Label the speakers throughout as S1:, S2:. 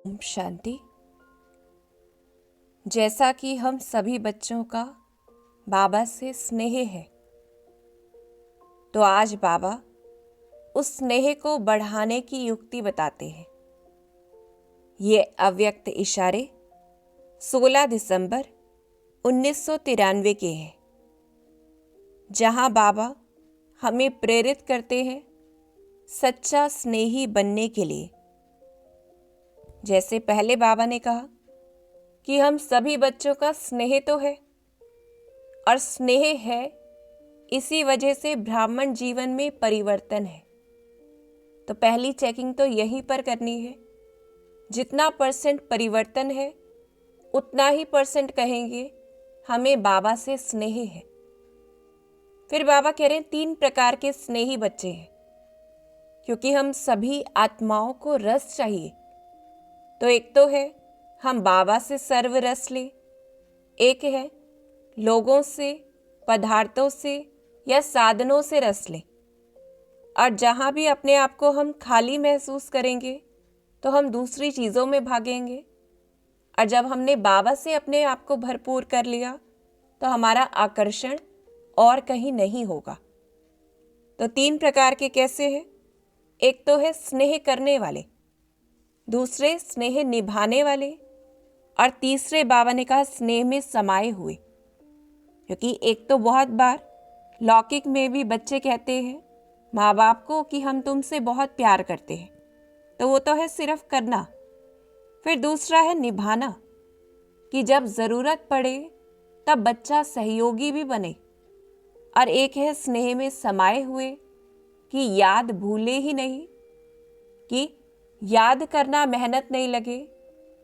S1: ओम शांति। जैसा कि हम सभी बच्चों का बाबा से स्नेह है, तो आज बाबा उस स्नेह को बढ़ाने की युक्ति बताते हैं। ये अव्यक्त इशारे 16 दिसंबर 1993 के हैं, जहां बाबा हमें प्रेरित करते हैं सच्चा स्नेही बनने के लिए। जैसे पहले बाबा ने कहा कि हम सभी बच्चों का स्नेह तो है, और स्नेह है इसी वजह से ब्राह्मण जीवन में परिवर्तन है। तो पहली चेकिंग तो यहीं पर करनी है। जितना % परिवर्तन है, उतना ही % कहेंगे हमें बाबा से स्नेह है। फिर बाबा कह रहे हैं 3 प्रकार के स्नेही बच्चे हैं, क्योंकि हम सभी आत्माओं को रस चाहिए। तो एक तो है हम बाबा से सर्व रस लें, एक है लोगों से, पदार्थों से या साधनों से रस लें। और जहाँ भी अपने आप को हम खाली महसूस करेंगे तो हम दूसरी चीज़ों में भागेंगे, और जब हमने बाबा से अपने आप को भरपूर कर लिया तो हमारा आकर्षण और कहीं नहीं होगा। तो 3 प्रकार के कैसे हैं? एक तो है स्नेह करने वाले, दूसरे स्नेह निभाने वाले, और तीसरे बाबा ने कहा स्नेह में समाये हुए। क्योंकि एक तो बहुत बार लौकिक में भी बच्चे कहते हैं माँ बाप को कि हम तुमसे बहुत प्यार करते हैं, तो वो तो है सिर्फ करना। फिर दूसरा है निभाना, कि जब ज़रूरत पड़े तब बच्चा सहयोगी भी बने। और एक है स्नेह में समाये हुए, कि याद भूले ही नहीं, कि याद करना मेहनत नहीं लगे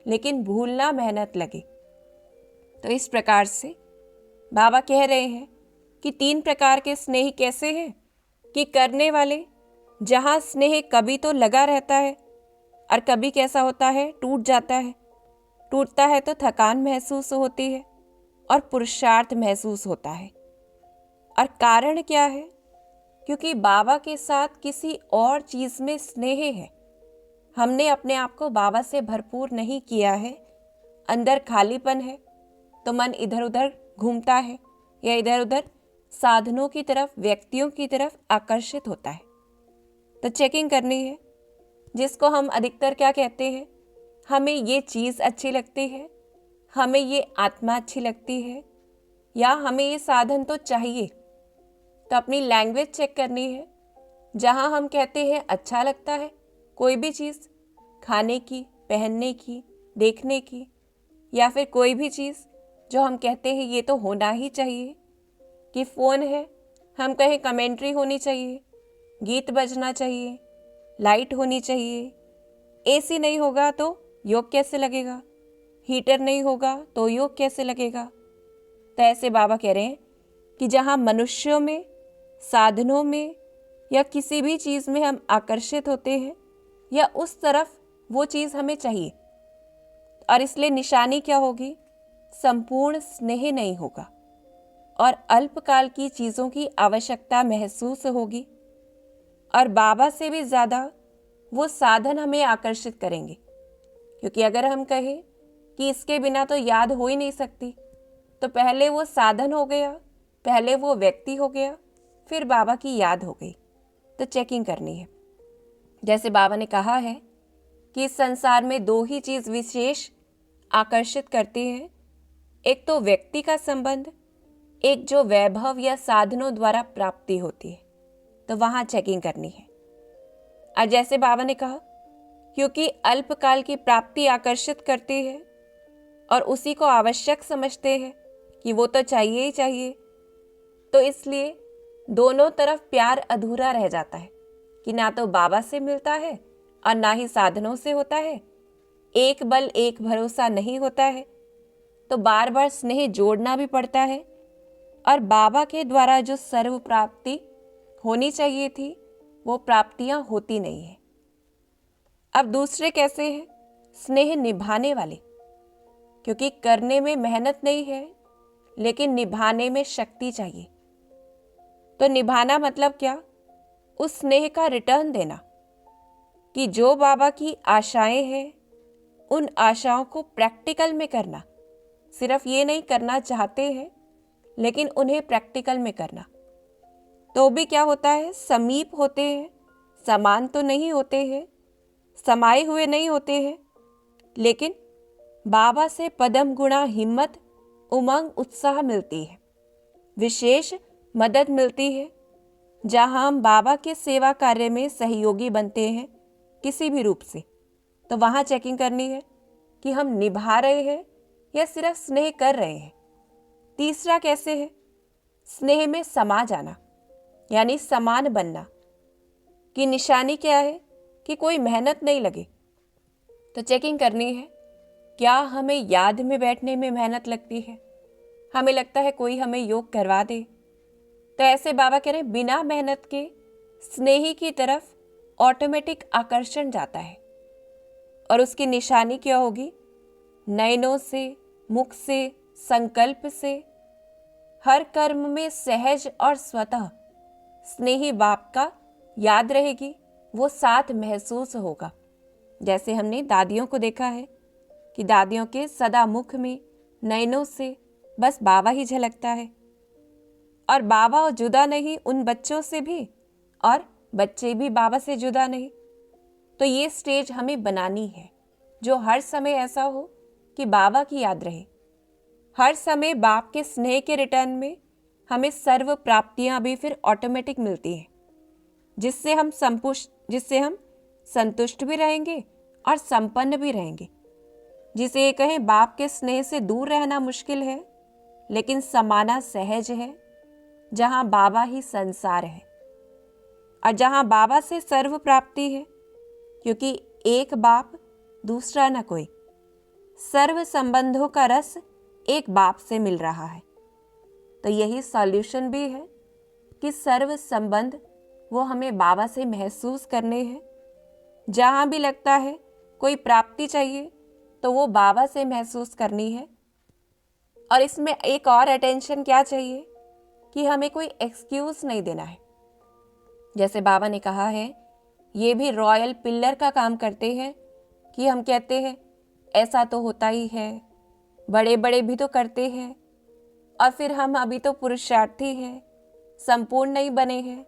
S1: लेकिन भूलना मेहनत लगे। तो इस प्रकार से बाबा कह रहे हैं कि 3 प्रकार के स्नेह कैसे हैं, कि करने वाले, जहाँ स्नेह कभी तो लगा रहता है और कभी कैसा होता है, टूट जाता है। टूटता है तो थकान महसूस होती है और पुरुषार्थ महसूस होता है। और कारण क्या है? क्योंकि बाबा के साथ किसी और चीज़ में स्नेह है। हमने अपने आप को बाबा से भरपूर नहीं किया है, अंदर खालीपन है, तो मन इधर उधर घूमता है या इधर उधर साधनों की तरफ, व्यक्तियों की तरफ आकर्षित होता है। तो चेकिंग करनी है, जिसको हम अधिकतर क्या कहते हैं, हमें ये चीज़ अच्छी लगती है, हमें ये आत्मा अच्छी लगती है, या हमें ये साधन तो चाहिए। तो अपनी लैंग्वेज चेक करनी है। जहाँ हम कहते हैं अच्छा लगता है कोई भी चीज़, खाने की, पहनने की, देखने की, या फिर कोई भी चीज़ जो हम कहते हैं ये तो होना ही चाहिए, कि फ़ोन है, हम कहें कमेंट्री होनी चाहिए, गीत बजना चाहिए, लाइट होनी चाहिए, एसी नहीं होगा तो योग कैसे लगेगा, हीटर नहीं होगा तो योग कैसे लगेगा। तो ऐसे बाबा कह रहे हैं कि जहाँ मनुष्यों में, साधनों में या किसी भी चीज़ में हम आकर्षित होते हैं, या उस तरफ वो चीज़ हमें चाहिए, और इसलिए निशानी क्या होगी? संपूर्ण स्नेह नहीं होगा और अल्पकाल की चीज़ों की आवश्यकता महसूस होगी। और बाबा से भी ज़्यादा वो साधन हमें आकर्षित करेंगे, क्योंकि अगर हम कहें कि इसके बिना तो याद हो ही नहीं सकती, तो पहले वो साधन हो गया, पहले वो व्यक्ति हो गया, फिर बाबा की याद हो गई। तो चेकिंग करनी है। जैसे बाबा ने कहा है कि इस संसार में 2 ही चीज़ विशेष आकर्षित करती हैं, एक तो व्यक्ति का संबंध, एक जो वैभव या साधनों द्वारा प्राप्ति होती है। तो वहाँ चेकिंग करनी है। और जैसे बाबा ने कहा, क्योंकि अल्पकाल की प्राप्ति आकर्षित करती है और उसी को आवश्यक समझते हैं कि वो तो चाहिए ही चाहिए, तो इसलिए दोनों तरफ प्यार अधूरा रह जाता है, कि ना तो बाबा से मिलता है और ना ही साधनों से होता है। एक बल एक भरोसा नहीं होता है, तो बार बार स्नेह जोड़ना भी पड़ता है, और बाबा के द्वारा जो सर्व प्राप्ति होनी चाहिए थी वो प्राप्तियां होती नहीं है। अब दूसरे कैसे हैं? स्नेह निभाने वाले, क्योंकि करने में मेहनत नहीं है लेकिन निभाने में शक्ति चाहिए। तो निभाना मतलब क्या? उस स्नेह का रिटर्न देना, कि जो बाबा की आशाएं हैं, उन आशाओं को प्रैक्टिकल में करना, सिर्फ ये नहीं करना चाहते हैं लेकिन उन्हें प्रैक्टिकल में करना, तो भी क्या होता है, समीप होते हैं, समान तो नहीं होते हैं, समाये हुए नहीं होते हैं, लेकिन बाबा से पदम गुणा हिम्मत, उमंग, उत्साह मिलती है, विशेष मदद मिलती है। जहाँ हम बाबा के सेवा कार्य में सहयोगी बनते हैं किसी भी रूप से, तो वहाँ चेकिंग करनी है कि हम निभा रहे हैं या सिर्फ स्नेह कर रहे हैं। तीसरा कैसे है, स्नेह में समा जाना, यानी समान बनना, कि निशानी क्या है कि कोई मेहनत नहीं लगे। तो चेकिंग करनी है, क्या हमें याद में बैठने में मेहनत लगती है, हमें लगता है कोई हमें योग करवा दे, तो ऐसे बाबा कह रहे हैं बिना मेहनत के स्नेही की तरफ ऑटोमेटिक आकर्षण जाता है। और उसकी निशानी क्या होगी, नयनों से, मुख से, संकल्प से, हर कर्म में सहज और स्वतः स्नेही बाप का याद रहेगी, वो साथ महसूस होगा। जैसे हमने दादियों को देखा है कि दादियों के सदा मुख में, नयनों से बस बाबा ही झलकता है, और बाबा जुदा नहीं उन बच्चों से भी, और बच्चे भी बाबा से जुदा नहीं। तो ये स्टेज हमें बनानी है जो हर समय ऐसा हो कि बाबा की याद रहे, हर समय बाप के स्नेह के रिटर्न में हमें सर्व प्राप्तियां भी फिर ऑटोमेटिक मिलती हैं, जिससे हम संतुष्ट भी रहेंगे और संपन्न भी रहेंगे। जिसे ये कहें बाप के स्नेह से दूर रहना मुश्किल है, लेकिन समाना सहज है, जहां बाबा ही संसार है और जहां बाबा से सर्व प्राप्ति है, क्योंकि एक बाप दूसरा न कोई, सर्व संबंधों का रस एक बाप से मिल रहा है। तो यही सॉल्यूशन भी है कि सर्व संबंध वो हमें बाबा से महसूस करने हैं। जहां भी लगता है कोई प्राप्ति चाहिए तो वो बाबा से महसूस करनी है। और इसमें एक और अटेंशन क्या चाहिए कि हमें कोई एक्सक्यूज नहीं देना है। जैसे बाबा ने कहा है, ये भी रॉयल पिलर का काम करते हैं कि हम कहते हैं ऐसा तो होता ही है, बड़े बड़े भी तो करते हैं, और फिर हम अभी तो पुरुषार्थी हैं, संपूर्ण नहीं बने हैं।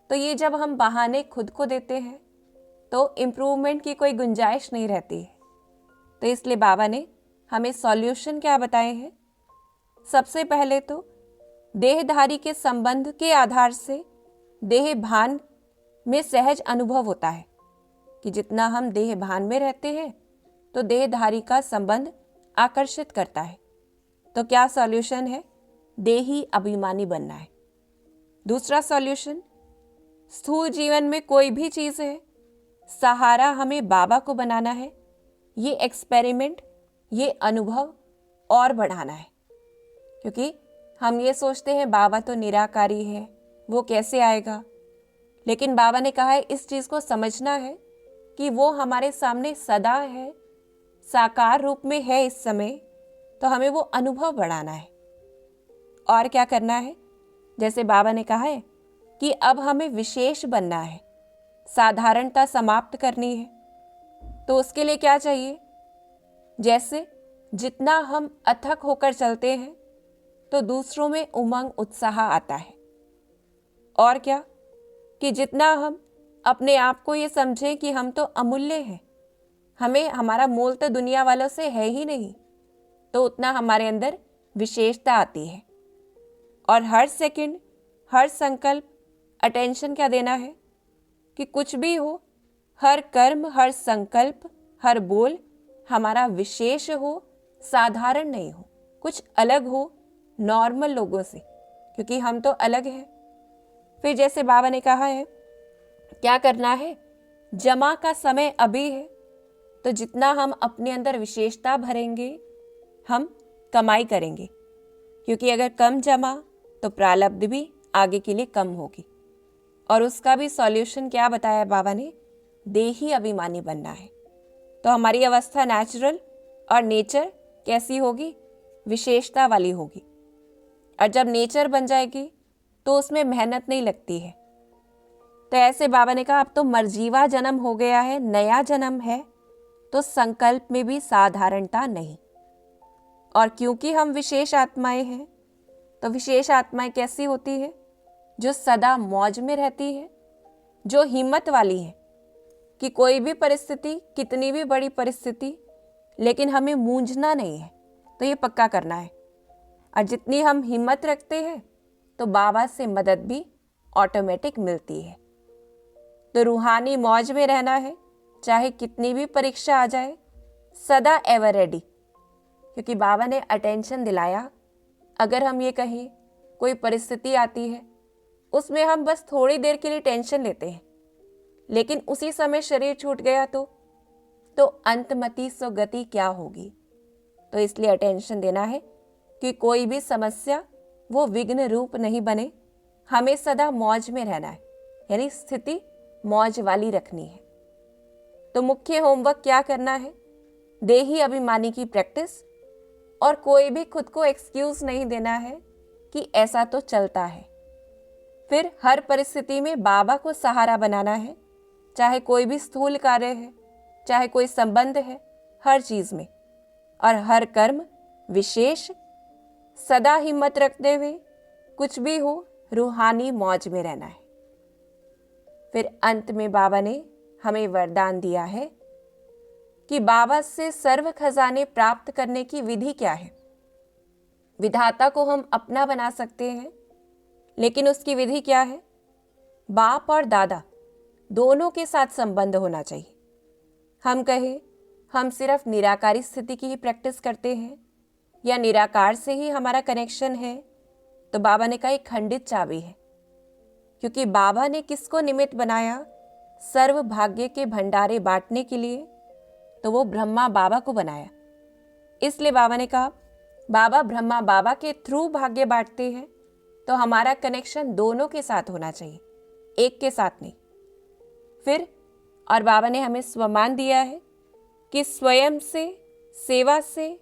S1: तो ये जब हम बहाने खुद को देते हैं तो इम्प्रूवमेंट की कोई गुंजाइश नहीं रहती है। तो इसलिए बाबा ने हमें सॉल्यूशन क्या बताए हैं। सबसे पहले तो देहधारी के संबंध के आधार से देह भान में सहज अनुभव होता है कि जितना हम देह भान में रहते हैं तो देहधारी का संबंध आकर्षित करता है। तो क्या सॉल्यूशन है, देही अभिमानी बनना है। दूसरा सॉल्यूशन, स्थूल जीवन में कोई भी चीज़ है, सहारा हमें बाबा को बनाना है। ये एक्सपेरिमेंट, ये अनुभव और बढ़ाना है, क्योंकि हम ये सोचते हैं बाबा तो निराकारी है, वो कैसे आएगा। लेकिन बाबा ने कहा है इस चीज़ को समझना है कि वो हमारे सामने सदा है, साकार रूप में है इस समय, तो हमें वो अनुभव बढ़ाना है। और क्या करना है, जैसे बाबा ने कहा है कि अब हमें विशेष बनना है, साधारणता समाप्त करनी है। तो उसके लिए क्या चाहिए, जैसे जितना हम अथक होकर चलते हैं तो दूसरों में उमंग उत्साह आता है। और क्या कि जितना हम अपने आप को ये समझें कि हम तो अमूल्य हैं, हमें हमारा मोल तो दुनिया वालों से है ही नहीं, तो उतना हमारे अंदर विशेषता आती है। और हर सेकंड, हर संकल्प, अटेंशन क्या देना है कि कुछ भी हो, हर कर्म, हर संकल्प, हर बोल हमारा विशेष हो, साधारण नहीं हो, कुछ अलग हो नॉर्मल लोगों से, क्योंकि हम तो अलग हैं। फिर जैसे बाबा ने कहा है क्या करना है, जमा का समय अभी है, तो जितना हम अपने अंदर विशेषता भरेंगे हम कमाई करेंगे, क्योंकि अगर कम जमा तो प्रारब्ध भी आगे के लिए कम होगी। और उसका भी सॉल्यूशन क्या बताया बाबा ने, देही अभिमानी बनना है। तो हमारी अवस्था नेचुरल और नेचर कैसी होगी, विशेषता वाली होगी। और जब नेचर बन जाएगी तो उसमें मेहनत नहीं लगती है। तो ऐसे बाबा ने कहा अब तो मरजीवा जन्म हो गया है, नया जन्म है, तो संकल्प में भी साधारणता नहीं। और क्योंकि हम विशेष आत्माएं हैं, तो विशेष आत्माएं कैसी होती है? जो सदा मौज में रहती है, जो हिम्मत वाली है कि कोई भी परिस्थिति, कितनी भी बड़ी परिस्थिति, लेकिन हमें मूंझना नहीं है, तो ये पक्का करना है। और जितनी हम हिम्मत रखते हैं तो बाबा से मदद भी ऑटोमेटिक मिलती है। तो रूहानी मौज में रहना है, चाहे कितनी भी परीक्षा आ जाए, सदा एवर रेडी, क्योंकि बाबा ने अटेंशन दिलाया। अगर हम ये कहें कोई परिस्थिति आती है, उसमें हम बस थोड़ी देर के लिए टेंशन लेते हैं, लेकिन उसी समय शरीर छूट गया तो अंतमति सो गति क्या होगी। तो इसलिए अटेंशन देना है कि कोई भी समस्या वो विघ्न रूप नहीं बने। हमें सदा मौज में रहना है, यानी स्थिति मौज वाली रखनी है। तो मुख्य होमवर्क क्या करना है? देही अभिमानी की प्रैक्टिस, और कोई भी खुद को एक्सक्यूज नहीं देना है कि ऐसा तो चलता है। फिर हर परिस्थिति में बाबा को सहारा बनाना है, चाहे कोई भी स्थूल कार्य है, चाहे कोई संबंध है, हर चीज में। और हर कर्म विशेष, सदा हिम्मत रखते हुए कुछ भी हो रूहानी मौज में रहना है। फिर अंत में बाबा ने हमें वरदान दिया है कि बाबा से सर्व खजाने प्राप्त करने की विधि क्या है। विधाता को हम अपना बना सकते हैं, लेकिन उसकी विधि क्या है? बाप और दादा दोनों के साथ संबंध होना चाहिए। हम कहें हम सिर्फ निराकारी स्थिति की ही प्रैक्टिस करते हैं या निराकार से ही हमारा कनेक्शन है, तो बाबा ने कहा एक खंडित चाबी है। क्योंकि बाबा ने किसको निमित्त बनाया? सर्व भाग्य के भंडारे बांटने के लिए, तो वो ब्रह्मा बाबा को बनाया। इसलिए बाबा ने कहा बाबा ब्रह्मा बाबा के थ्रू भाग्य बांटते हैं, तो हमारा कनेक्शन दोनों के साथ होना चाहिए, एक के साथ नहीं। फिर और बाबा ने हमें स्वमान दिया है कि स्वयं से, सेवा से,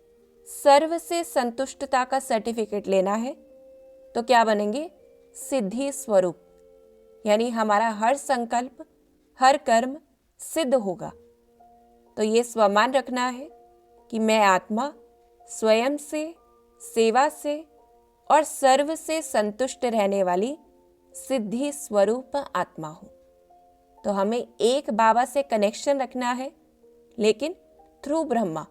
S1: सर्व से संतुष्टता का सर्टिफिकेट लेना है, तो क्या बनेंगे? सिद्धि स्वरूप, यानी हमारा हर संकल्प, हर कर्म सिद्ध होगा। तो ये स्वमान रखना है कि मैं आत्मा स्वयं से, सेवा से और सर्व से संतुष्ट रहने वाली सिद्धि स्वरूप आत्मा हूं। तो हमें एक बाबा से कनेक्शन रखना है, लेकिन थ्रू ब्रह्मा।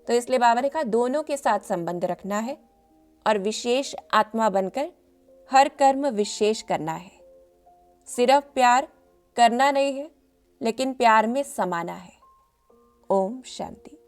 S1: तो इसलिए बाबा ने कहा दोनों के साथ संबंध रखना है और विशेष आत्मा बनकर हर कर्म विशेष करना है। सिर्फ प्यार करना नहीं है, लेकिन प्यार में समाना है। ओम शांति।